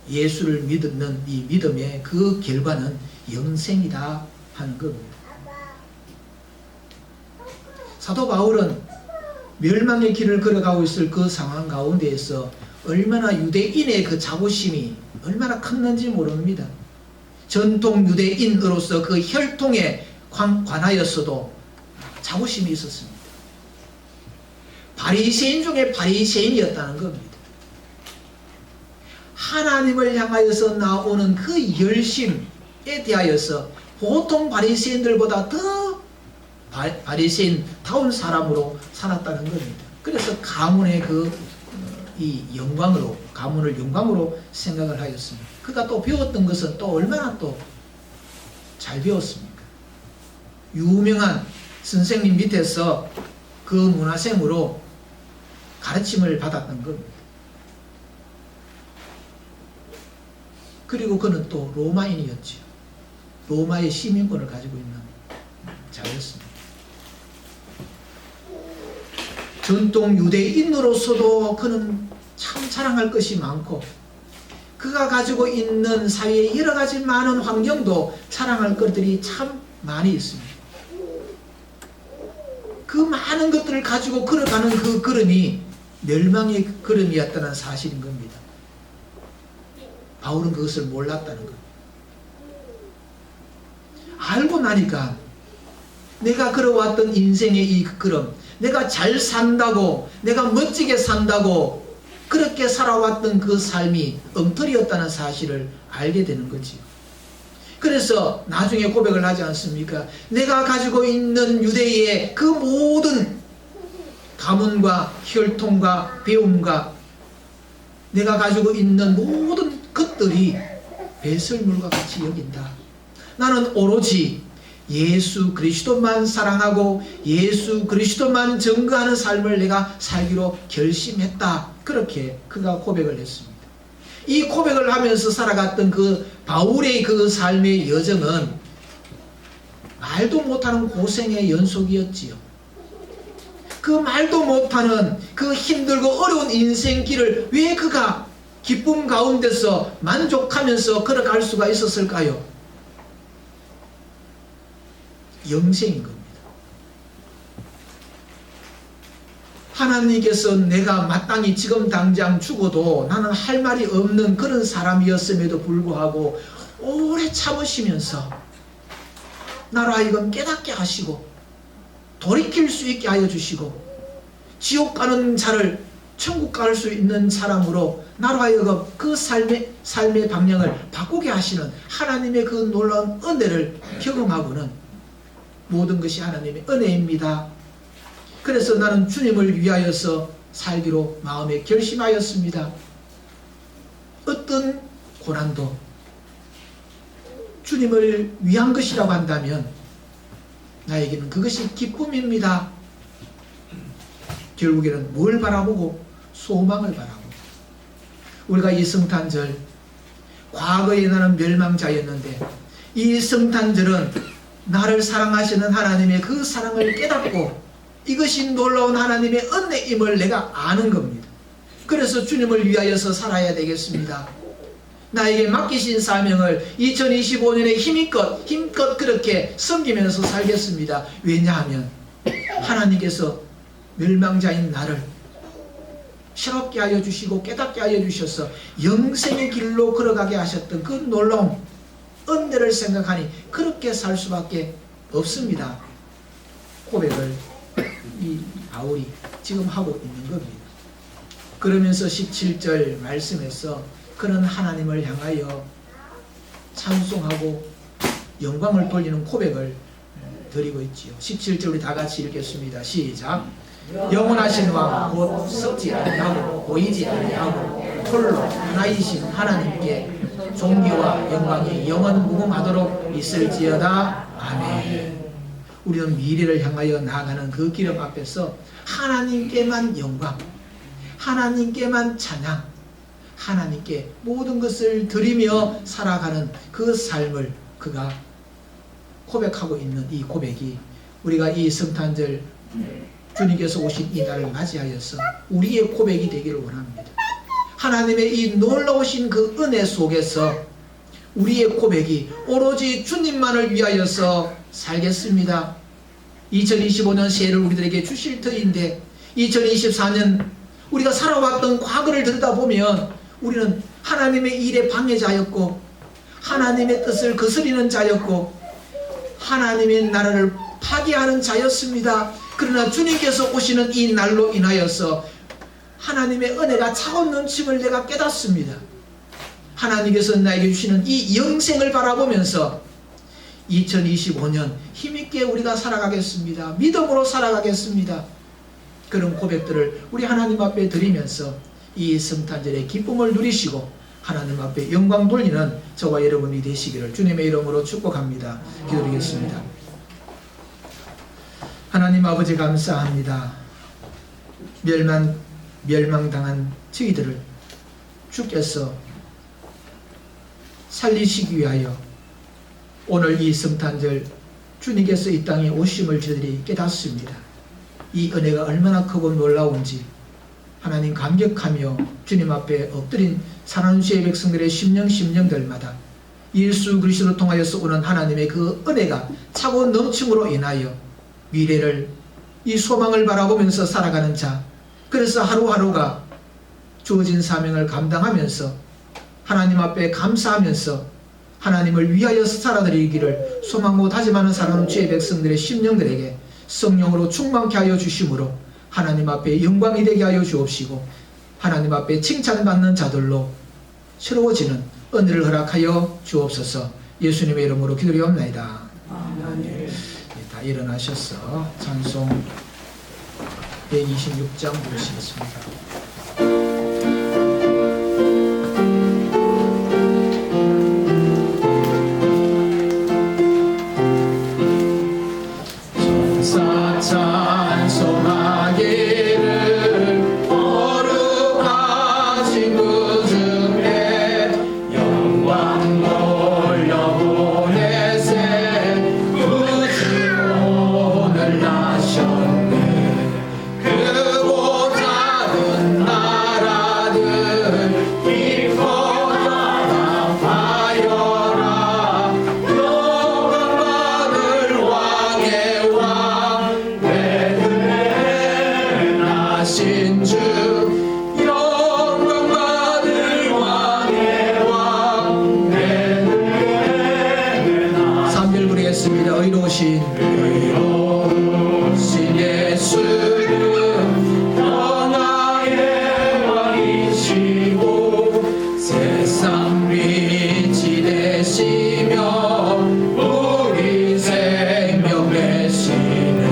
S1: 예수를 믿는 이 믿음의 그 결과는 영생이다 하는 겁니다. 사도 바울은 멸망의 길을 걸어가고 있을 그 상황 가운데에서 얼마나 유대인의 그 자부심이 얼마나 컸는지 모릅니다. 전통 유대인으로서 그 혈통에 관하였어도 자부심이 있었습니다. 바리새인 중에 바리새인이었다는 겁니다. 하나님을 향하여서 나오는 그 열심에 대하여서 보통 바리새인들보다 더 바리새인다운 사람으로 살았다는 겁니다. 그래서 가문의 이 영광으로, 가문을 영광으로 생각을 하였습니다. 그가 또 배웠던 것은 또 얼마나 또 잘 배웠습니까? 유명한 선생님 밑에서 그 문화생으로 가르침을 받았던 겁니다. 그리고 그는 또 로마인이었죠. 로마의 시민권을 가지고 있는 자였습니다. 전통 유대인으로서도 그는 참 자랑할 것이 많고, 그가 가지고 있는 사회의 여러 가지 많은 환경도 자랑할 것들이 참 많이 있습니다. 그 많은 것들을 가지고 걸어가는 그 걸음이 멸망의 걸음이었다는 사실인 겁니다. 바울은 그것을 몰랐다는 것. 알고 나니까 내가 걸어왔던 인생의 이 걸음, 내가 잘 산다고, 내가 멋지게 산다고 그렇게 살아왔던 그 삶이 엉터리였다는 사실을 알게 되는 거지요. 그래서 나중에 고백을 하지 않습니까? 내가 가지고 있는 유대의 그 모든 가문과 혈통과 배움과 내가 가지고 있는 모든 것들이 배설물과 같이 여긴다. 나는 오로지 예수 그리스도만 사랑하고 예수 그리스도만 증거하는 삶을 내가 살기로 결심했다. 그렇게 그가 고백을 했습니다. 이 고백을 하면서 살아갔던 그 바울의 그 삶의 여정은 말도 못하는 고생의 연속이었지요. 그 말도 못하는 그 힘들고 어려운 인생길을 왜 그가 기쁨 가운데서 만족하면서 걸어갈 수가 있었을까요? 영생인 겁니다. 하나님께서 내가 마땅히 지금 당장 죽어도 나는 할 말이 없는 그런 사람이었음에도 불구하고 오래 참으시면서 나로 하여금 깨닫게 하시고 돌이킬 수 있게 하여 주시고 지옥 가는 자를 천국 갈 수 있는 사람으로 나로 하여금 그 삶의 방향을 바꾸게 하시는 하나님의 그 놀라운 은혜를 경험하고는 모든 것이 하나님의 은혜입니다. 그래서 나는 주님을 위하여서 살기로 마음에 결심하였습니다. 어떤 고난도 주님을 위한 것이라고 한다면 나에게는 그것이 기쁨입니다. 결국에는 뭘 바라보고? 소망을 바라보고. 우리가 이 성탄절, 과거에 나는 멸망자였는데 이 성탄절은 나를 사랑하시는 하나님의 그 사랑을 깨닫고 이것이 놀라운 하나님의 은혜임을 내가 아는 겁니다. 그래서 주님을 위하여서 살아야 되겠습니다. 나에게 맡기신 사명을 2025년에 힘껏 그렇게 섬기면서 살겠습니다. 왜냐하면 하나님께서 멸망자인 나를 새롭게 하여 주시고 깨닫게 하여 주셔서 영생의 길로 걸어가게 하셨던 그 놀라운 은혜를 생각하니 그렇게 살 수밖에 없습니다. 고백을 이 바울이 지금 하고 있는 겁니다. 그러면서 17절 말씀에서 그런 하나님을 향하여 찬송하고 영광을 돌리는 고백을 드리고 있지요. 17절 우리 다 같이 읽겠습니다. 시작. 영원하신 왕 곧 썩지 아니하고 보이지 아니하고 홀로 하나이신 하나님께 존귀와 영광이 영원 무궁하도록 있을지어다. 아멘. 우리는 미래를 향하여 나아가는 그 기름 앞에서 하나님께만 영광, 하나님께만 찬양, 하나님께 모든 것을 드리며 살아가는 그 삶을 그가 고백하고 있는 이 고백이 우리가 이 성탄절 주님께서 오신 이 날을 맞이하여서 우리의 고백이 되기를 원합니다. 하나님의 이 놀라우신 그 은혜 속에서 우리의 고백이 오로지 주님만을 위하여서 살겠습니다. 2025년 새해를 우리들에게 주실 터인데 2024년 우리가 살아왔던 과거를 들여다보면 우리는 하나님의 일에 방해자였고 하나님의 뜻을 거스리는 자였고 하나님의 나라를 파괴하는 자였습니다. 그러나 주님께서 오시는 이 날로 인하여서 하나님의 은혜가 차고 넘침을 내가 깨닫습니다. 하나님께서 나에게 주시는 이 영생을 바라보면서 2025년 힘있게 우리가 살아가겠습니다. 믿음으로 살아가겠습니다. 그런 고백들을 우리 하나님 앞에 드리면서 이 성탄절의 기쁨을 누리시고 하나님 앞에 영광 돌리는 저와 여러분이 되시기를 주님의 이름으로 축복합니다. 기도드리겠습니다. 하나님 아버지 감사합니다. 멸망당한 저희들을 주께서 살리시기 위하여 오늘 이 성탄절 주님께서 이 땅에 오심을 저희들이 깨닫습니다. 이 은혜가 얼마나 크고 놀라운지 하나님 감격하며 주님 앞에 엎드린 사랑하는 주의 백성들의 심령들마다 예수 그리스도를 통하여서 오는 하나님의 그 은혜가 차고 넘침으로 인하여 미래를 이 소망을 바라보면서 살아가는 자, 그래서 하루하루가 주어진 사명을 감당하면서 하나님 앞에 감사하면서 하나님을 위하여서 살아드리기를 소망고 다짐하는 사랑하는 주의 백성들의 심령들에게 성령으로 충만케 하여 주심으로 하나님 앞에 영광이 되게 하여 주옵시고 하나님 앞에 칭찬받는 자들로 새로워지는 은혜를 허락하여 주옵소서. 예수님의 이름으로 기도리옵나이다. 아멘. 다 일어나셔서 찬송 126장 부르시겠습니다. 찬송하기를 거룩하신 그 주께 영광 돌려보내세. 그 주 오늘 나셨네. 크고 작은 나라들 기뻐하라 하여라. 영광받을 왕의 왕 신주 영광받을 왕의 왕 삼별 부르겠습니다. 의로우신 예수 평화의 왕이시고 세상 빛이 되시며 우리 생명 되시네.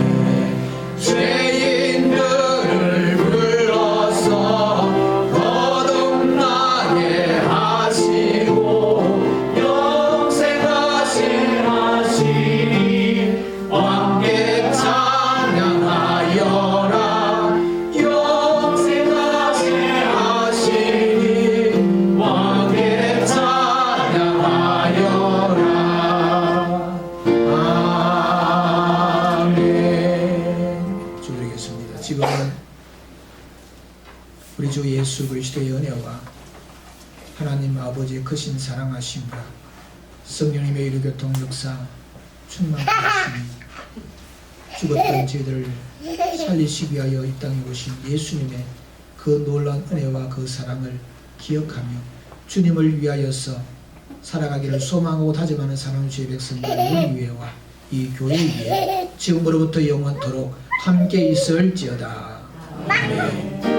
S1: 죄인들을 불러서 거듭나게 하시고 영생하신 하시니 왕께 찬양하여라. 영생하신 하시니 왕께 찬양하여라. 아멘. 주드리겠습니다. 지금은 우리 주 예수 그리스도의 은혜와 하나님 아버지의 크신 사랑하심과 성령님의 이루교통 역사 충만하시니 죽었던 저희들을 살리시기 위하여 이 땅에 오신 예수님의 그 놀라운 은혜와 그 사랑을 기억하며 주님을 위하여서 살아가기를 소망하고 다짐하는 사랑하는 주의 백성들 우리 위에와 이 교회 위에 지금으로부터 영원토록 함께 있을지어다. 아멘.